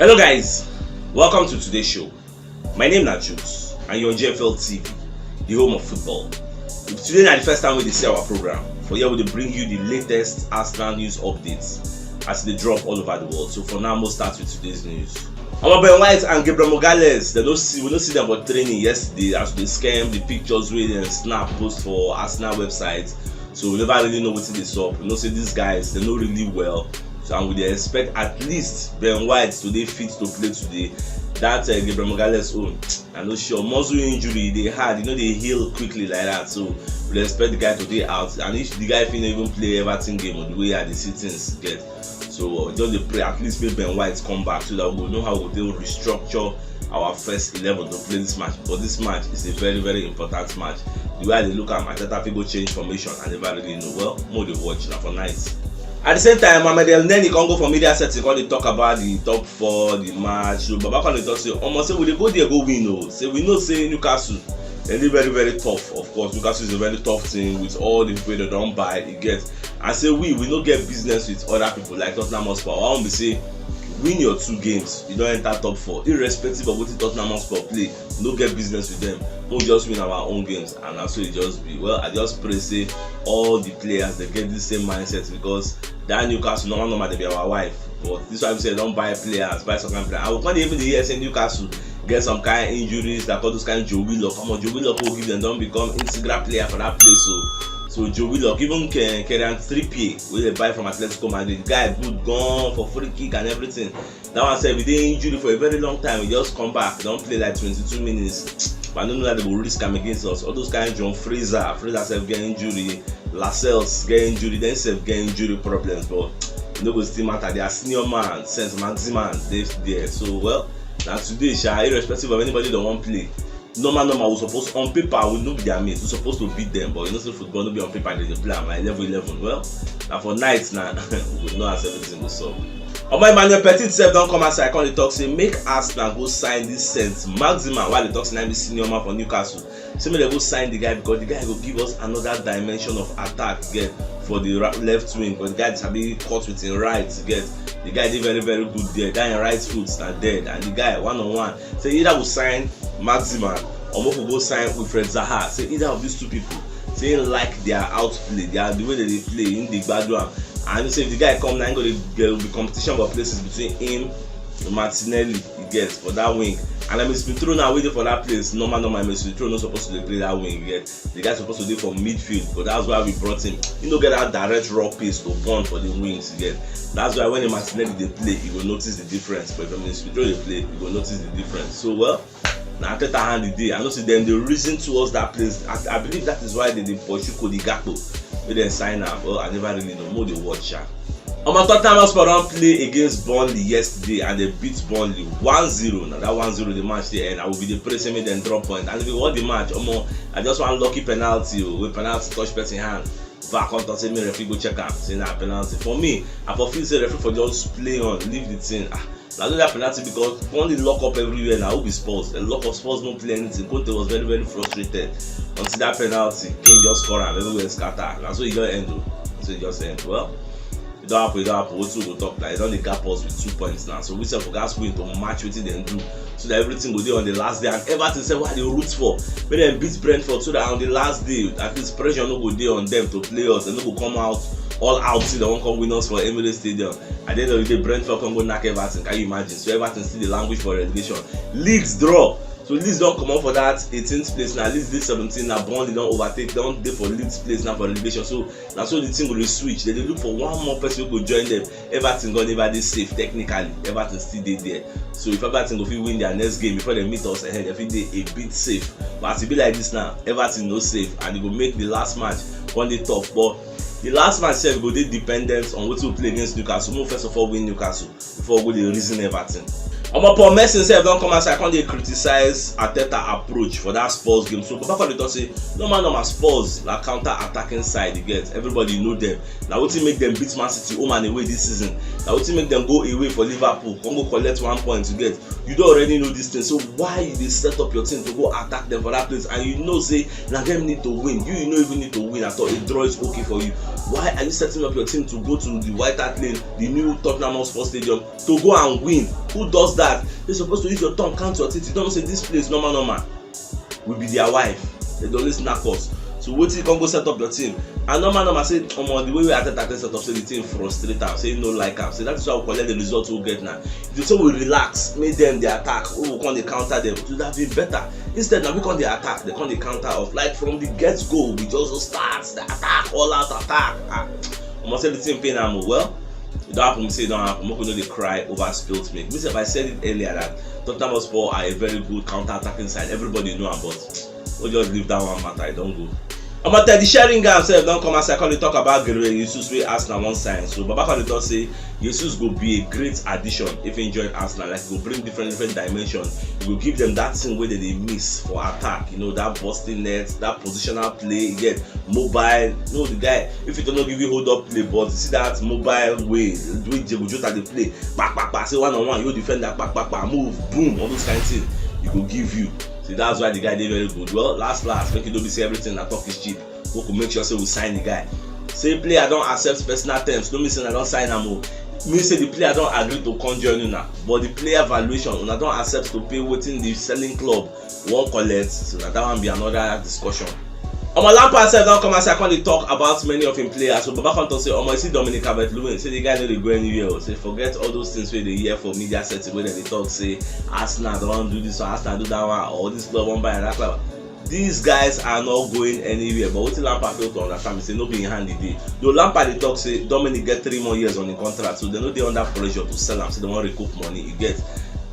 Hello guys, welcome to today's show. My name is CHUKS and you're on GFL TV, the home of football. If today is the first time we see our program, for here we will bring you the latest Arsenal news updates as they drop all over the world. So for now, we'll start with today's news. Ben White and Gabriel Magalhaes, we don't see them for training yesterday as they scam the pictures with and snap post for Arsenal website. So we never really know what's this up. We know say these guys, they know really well. So and we expect at least Ben White today fit to play today. That Gabriel Magalhaes own, I'm not sure. Muscle injury they had, they heal quickly like that. So we expect the guy to be out. And if the guy finna even play Everton game on the way the sittings get. So just the pray at least make Ben White come back so that we will know how we will restructure our first 11 to play this match. But this match is a very, very important match. The way they look at Mateta people change formation and never really know. Well, more they watch now for nights. At the same time, Mohamed El Neni can go for media setting when they talk about the top 4, the match. So Baba can talk say, almost say we dey go there go win o. Say we know say Newcastle, they dey very very tough. Of course, Newcastle is a very tough team with all the people they don't buy. It gets. And say we no get business with other people like Tottenham Hotspur. I want to say win your 2 games, you don't enter top 4, irrespective of what Tottenham Hotspur play. No get business with them. We'll just win our own games, and that's what it just be. Well, I just pray say all the players they get the same mindset because that Newcastle normal they be our wife. But this why we say don't buy players, buy some kind of players. I will not even the year say Newcastle get some kind of injuries that call those kind of Joe Willock. Come on, Joe Willock will give them don't become integral player for that place. So Joe Willock, even Kieran Trippier, where they buy from Atletico Madrid, the guy good gone for free kick and everything. That one said we dey injury for a very long time. He just come back, don't play like 22 minutes. But I don't know that they will risk him against us. All those kind of John Fraser self get injury, Lascelles get injury, then self get injury problems. But you know, still matter. They are senior man, Saint Maximan, they there. So well, now today, irrespective of anybody that won't play. Normal, we supposed on paper we no be their mates. We supposed to beat them, but you know, say football no be on paper. They play am like 11. Well, now for nights now, we know as everything will solve. Emmanuel Petit self don't come outside. Come they talk say make Arsenal go sign this Saint Maximan while they talk say be senior man for Newcastle. Say make they go sign the guy because the guy will give us another dimension of attack get for the left wing. Because the guy is be caught with his right get. The guy did very very good there. That in right foot not dead, and the guy 1-on-1. Say either will sign Maximan or we go sign with Fred Zaha. Say either of these 2 people. Say like their outplay, the way that they play in the background. And you say if the guy come now, there will be competition for places between him and Martinelli. He gets for that wing. And I mean, Smith Rowe now waiting for that place. Normal. Smith Rowe not supposed to play that wing yet. The guy supposed to do for midfield, but that's why we brought him. Get that direct raw pace to burn for the wings again. That's why when the Martinelli they play, you will notice the difference. But when Smith Rowe they play, you will notice the difference. So well, now Teta hand the day. I know see them the reason towards that place. I believe that is why they pursue Cody Gakpo. We then sign up. Well, I never really know. More the watch. Tottenham Hotspur don't play against Burnley yesterday and they beat Burnley 1-0. Now that 1-0 the match they end. I will be the pressing me then drop point. And if we won the match, I just want lucky penalty with penalty touch person hand. Back on to say me referee go check out. Say that penalty. For me, I feel say referee for just play on, leave the thing. Now do that penalty because Burnley lock up everywhere now. Who be Spurs? The lock of Spurs don't play anything. Conte was very very frustrated until that penalty. King just score and everywhere scatter. Now so it just end though. So it just end. Well, it don't happen. What two go talk like? It's only gap us with 2 points now. So we say for gas win to match with it then do so that everything go there on the last day. And Everton say what they root for. When they beat Brentford so that on the last day at least pressure no go there on them to play us. They no go come out all out see they won't come win us for Emirates Stadium. At the end of the day, Brentford can go knock Everton. Can you imagine? So Everton still the language for relegation. Leeds draw. So Leeds don't come out for that 18th place now. Leeds did 17 now. Burnley don't overtake. Don't dey for Leeds place now for relegation. So that's so the team will switch. They look for one more person who could join them. Everton got never dey safe technically. Everton still dey there. So if Everton go fit win their next game before they meet us ahead, they fit dey a bit safe. But as it be like this now, Everton no safe and they go make the last match one day tough. But the last match sef go dey dependent on wetin we play against Newcastle. We'll first of all win Newcastle before we go dey reason Everton. Paul Merson sef don come outside come dey criticize Arteta approach for that Spurs game. So Baba dey talk say normal Spurs na counter attacking side e get. Everybody know them. Na wetin make them beat Man City home and away this season. Now wetin make them go away for Liverpool, come go collect 1 point to get. You don't already know this thing, so why you dey set up your team to go attack them for that place, and you know say na them need to win, you no even need to win at all, a draw is okay for you. Why are you setting up your team to go to the White Hart Lane, the new Tottenham Hotspur Stadium, to go and win? Who does that? They're supposed to use your tongue, count your teeth. You don't say this place normal will be their wife. They don't listen to us. So wait till you can go set up your team. And normal say, the way we Arteta set up, say the team frustrate am, say no like am. So that is why we collect the results we get now. If you say we relax, make them the attack, we can they counter them, it would have been better. Instead now we can the attack, they can the counter off. Like from the get-go, we just start the attack, all out attack. I must say the team pain am well. It don't happen, say it don't happen. Moko no dey cry over spilt milk. If I said it earlier that Tottenham Hotspur are a very good counter-attacking side, everybody know about. We'll just leave that one matter, I don't go. I'm at the sharing guy himself don't come as I call talk about Jesus wey Arsenal one sign. So Baba can talk say Jesus go be a great addition if he join Arsenal. Like he go bring different dimensions. He go give them that thing where they miss for attack. You know, that busting net, that positional play, you get mobile. You know the guy, if he don't give you hold up play, but you see that mobile way, do it just at the play, back, say one on one, you defend that back, move, boom, all those kind of things. He go give you. So that's why the guy did very good. Well, last, make you don't be say everything that talk is cheap. We could make sure say we sign the guy. Say player don't accept personal terms. Don't mean say I don't sign him. Mean say the player don't agree to come join you now. But the player valuation, I don't accept to pay within the selling club won't collect. So that one be another discussion. Lampard said don't come and say I can't talk about many of him players. So Baba Conte say, I see Dominic Calvert-Lewin. Say the guy no dey go anywhere. Say forget all those things where they hear for media setting where they talk say Arsenal don't do this or Arsenal do that one or this club won't buy that club. These guys are not going anywhere. But what Lampard fail to understand is say no be in hand day. Though Lampard they talk say Dominic get 3 more years on the contract, so they know they under pressure to sell him. So they want to recoup money. You get.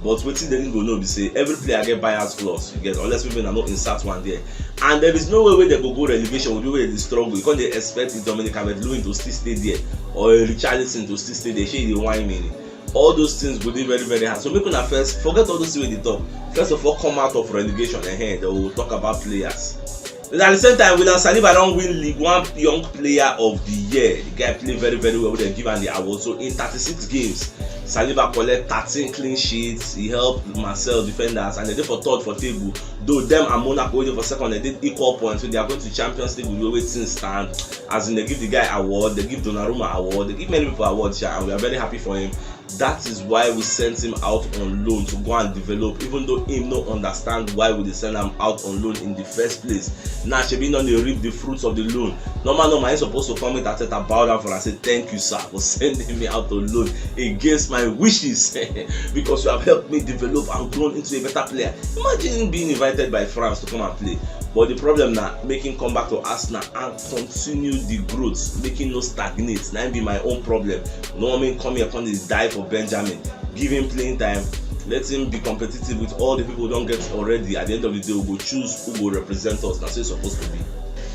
But what they didn't go know be say every player get buyers clause, you get, unless people are not insert one there. And there is no way where they go relegation with the way they struggle. You can't expect Dominic Calvert-Lewin to still stay there or Richarlison to still stay there. She the wine meaning. All those things will be very, very hard. So make una first forget all those things they talk. First of all, come out of relegation ahead. They will talk about players. But at the same time, William Saliba don't win League One Young Player of the Year. The guy play very, very well. They give him the award. So in 36 games, Saliba collect 13 clean sheets. He helped Marcel defenders, and they did for third for table. Though them and Monaco waiting for second, they did equal points. So they are going to Champions League with waiting stand. As in, they give the guy award, they give Donnarumma award, they give many people awards, and we are very happy for him. That is why we sent him out on loan to go and develop, even though him no understand why we send him out on loan in the first place. Now Shebi no dey reap the fruits of the loan. Normal, he's supposed to come with Arteta, bow down for and say thank you sir for sending me out on loan against my wishes because you have helped me develop and grown into a better player. Imagine being invited by France to come and play. But the problem now, making come back to Arsenal and continue the growth, making no stagnate. Now be my own problem. No one come here upon this die for Benjamin. Give him playing time. Let him be competitive with all the people who don't get already. At the end of the day, we will choose who will represent us. That's what it's supposed to be.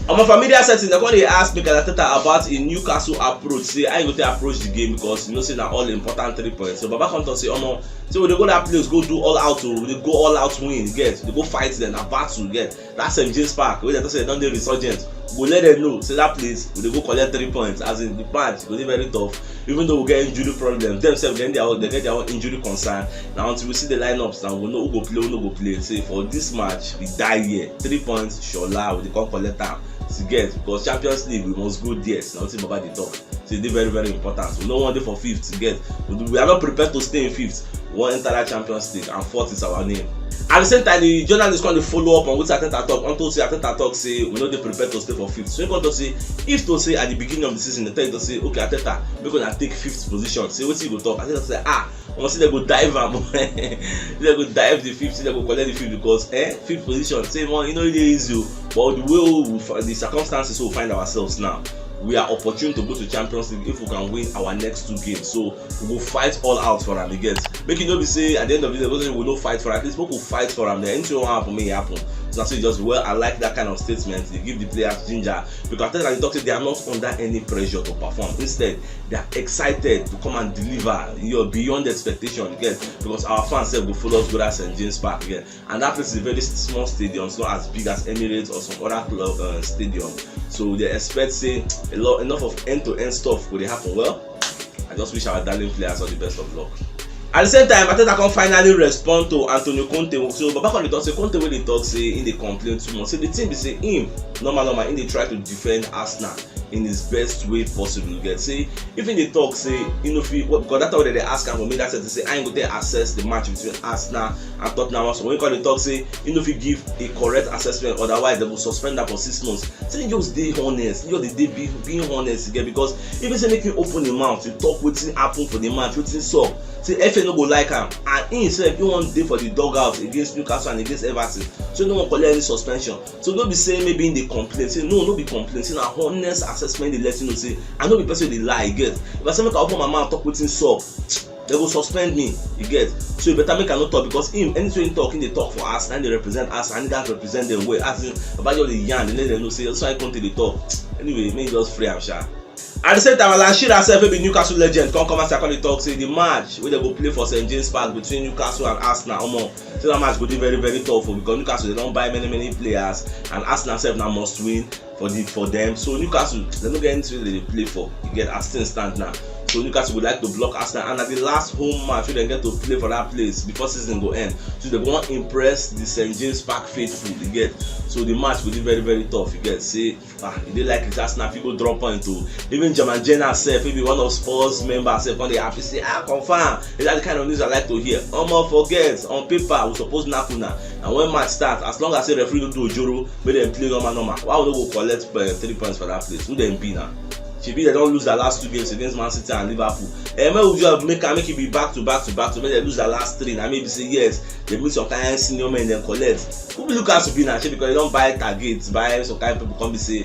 On my familiar setting, they're going to ask Mikel Arteta about a Newcastle approach. Say, I go to approach the game because you know, say, all important 3 points. So, Baba Conte say, no. So, when they go that place, go do all out to, they go all out win, get. They go fight them, a battle, get. That's James Park. When they say, don't they resurgent. Go let them know. Say that place, they go collect 3 points. As in the match, go be very tough. Even though we get injury problems, themselves they get their own injury concern. Now until we see the lineups, now we know who go play, who no go play. Say for this match, we die here. 3 points, Shola, we come collect them. To get because Champions League we must go there. Now see about the top. So it's very, very important. We don't want it for 5th to get. We are not prepared to stay in 5th. We want to enter that Champions League and 4th is our name. At the same time, the journalist going to follow up on what Arteta talk. Until say Arteta talk say we know they prepared to stay for 5th. So you going to say if to say at the beginning of the season they tell you to say okay Arteta we're going to take 5th position. Say what you go talk. Arteta say once they go dive they go dive the 5th, they go collect the 5th because 5th position. Say man, you know it is easy. But the way the circumstances we find ourselves now, we are opportune to go to Champions League if we can win our next 2 games. So we will fight all out for them again. Make it not be say at the end of the day, we will not fight for at least we will fight for them. Anything will happen, may happen. So that's just I like that kind of statement. They give the players ginger because they talk they are not under any pressure to perform. Instead, they are excited to come and deliver. You're beyond expectation again because our fans say will follow us go to St. James Park again, and that place is a very small stadium. It's not as big as Emirates or some other club stadium. So they expect say enough of end-to-end stuff will happen. Well, I just wish our darling players all the best of luck. At the same time, Arteta can finally respond to Antonio Conte. So Baba Conte talk say Conte wey dey talk say in dey complain too much. So the thing be say him normal in dey try to defend Arsenal in his best way possible. You get say if in dey talk say you know because that time they ask am for me that said they say I ain't go there assess the match between Arsenal and Tottenham. So when you call the talk say you know if you give a correct assessment, otherwise they will suspend that for 6 months. So you just dey honest, you just dey being honest again, because if you say make you open the mouth, you talk wetin happen for the match, wetin sup. Say FA no go like am, and him sef he wan dey for the dugout against Newcastle and against Everton, so no wan collect any suspension. So no be say maybe him dey complain, say no be complain, say na honest assessment dey let you know say I no be person wey dey lie, you get. If I say make I open my mouth talk wetin sup, they go suspend me, you get. So you better make I no talk, because him anything he talk, him dey talk for us and dey represent us and that represent them well. As in Babajo dey yarn, dey let them know say that's why I come to dey talk. Anyway, make just free am sha. At the same time, Alan Shearer sef wey be Newcastle legend come out and talk say the match wey they go play for St James Park between Newcastle and Arsenal, say that match go dey very very tough because Newcastle they don buy many players and Arsenal sef na must win for them. So Newcastle they no get anything they play for, you get, as things stand now. So Newcastle would like to block Arsenal, and at the last home match wey they get to play for that place before season go end, so they want to impress the St James Park faithful, you get. So the match will be very very tough, you get. Say if they like it, Arsenal people drop point to even German Jenner sef, maybe one of Spurs members sef, when they happy say confirm. Is that the kind of news I like to hear? Forget on paper we suppose knack una, and when match start, as long as the referee no do ojoro, make them play normal, why would they go collect 3 points for that place? Who them be now? Shebi they don't lose their last 2 games against Man City and Liverpool. Make just make it be back to back, make they lose their last 3. And maybe say yes, they meet some kind of senior men then collect. Who be look at to be now? Because they don't buy targets, buy some kind of people come be say,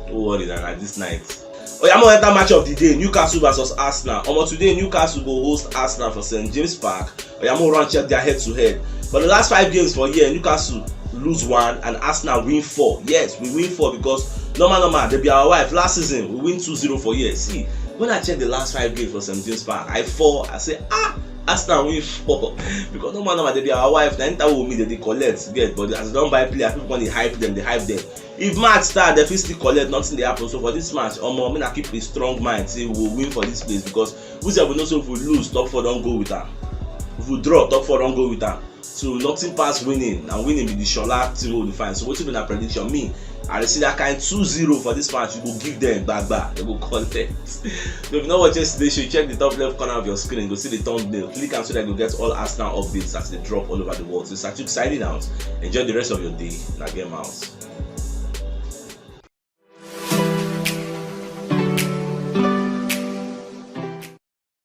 don't worry now this night. I'm gonna enter match of the day, Newcastle versus Arsenal. Today Newcastle go host Arsenal for St James Park. I'm gonna run check their head to head. For the last 5 games for year, Newcastle lose 1 and Arsenal win 4. Yes, we win 4 because normal they be our wife. Last season we win 2-0 for years. See, when I check the last 5 games for St James Park, I say Arsenal win 4 because normal they be our wife. Now anytime we meet they collect, get, but as they don't buy players, people when they hype them. If match start, they still collect, nothing they happen. So for this match, I keep a strong mind, say we will win for this place, because we say we know so if we lose, top 4 don't go with her. If we draw, top 4 don't go with her. So nothing past winning, and winning be the Shola team will define. So what's been a prediction? Me, I see that kind 2-0 for this match. You go give them back. They go collect. So if you know what yesterday, you check the top left corner of your screen. Go see the thumbnail. Click and so that you get all Arsenal updates as they drop all over the world. So CHUKS signing out. Enjoy the rest of your day. Now game out.